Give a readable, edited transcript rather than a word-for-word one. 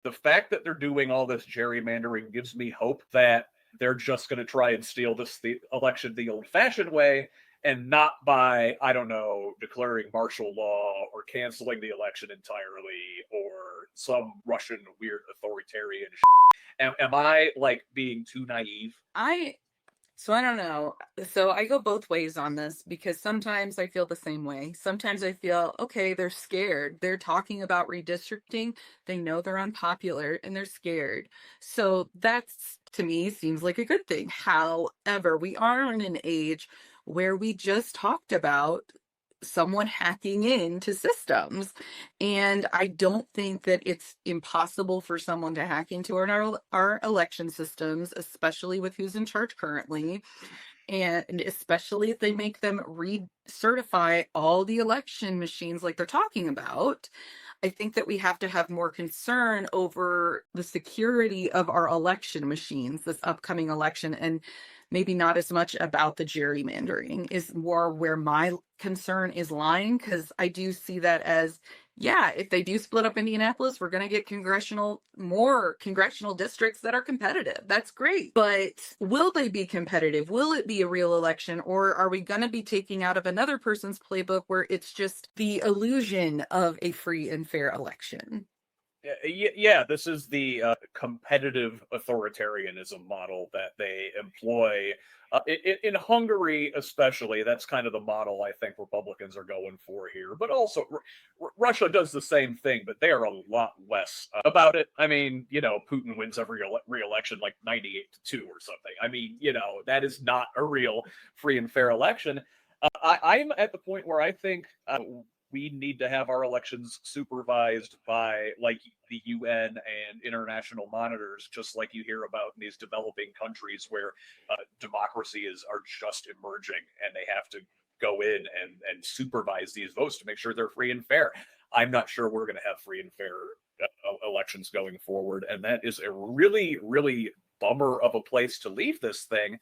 The fact that they're doing all this gerrymandering gives me hope that they're just going to try and steal the election the old-fashioned way, and not by, I don't know, declaring martial law or canceling the election entirely or some Russian weird authoritarian. Am I like being too naive? I So I don't know. So I go both ways on this because sometimes I feel the same way. Sometimes I feel, okay, they're scared. They're talking about redistricting. They know they're unpopular and they're scared. So that's, to me, seems like a good thing. However, we are in an age where we just talked about someone hacking into systems. And I don't think that it's impossible for someone to hack into our election systems, especially with who's in charge currently. And especially if they make them recertify all the election machines like they're talking about. I think that we have to have more concern over the security of our election machines this upcoming election, and maybe not as much about the gerrymandering is more where my concern is lying, because I do see that as, yeah, if they do split up Indianapolis, we're going to get more congressional districts that are competitive. That's great. But will they be competitive? Will it be a real election? Or are we going to be taking out of another person's playbook where it's just the illusion of a free and fair election? Yeah, this is the competitive authoritarianism model that they employ. In Hungary, especially, that's kind of the model I think Republicans are going for here. But also, Russia does the same thing, but they are a lot less about it. I mean, Putin wins every re-election like 98-2 or something. I mean, that is not a real free and fair election. I'm at the point where I think we need to have our elections supervised by like the UN and international monitors, just like you hear about in these developing countries where democracy are just emerging, and they have to go in and supervise these votes to make sure they're free and fair. I'm not sure we're going to have free and fair elections going forward, and that is a really, really bummer of a place to leave this thing.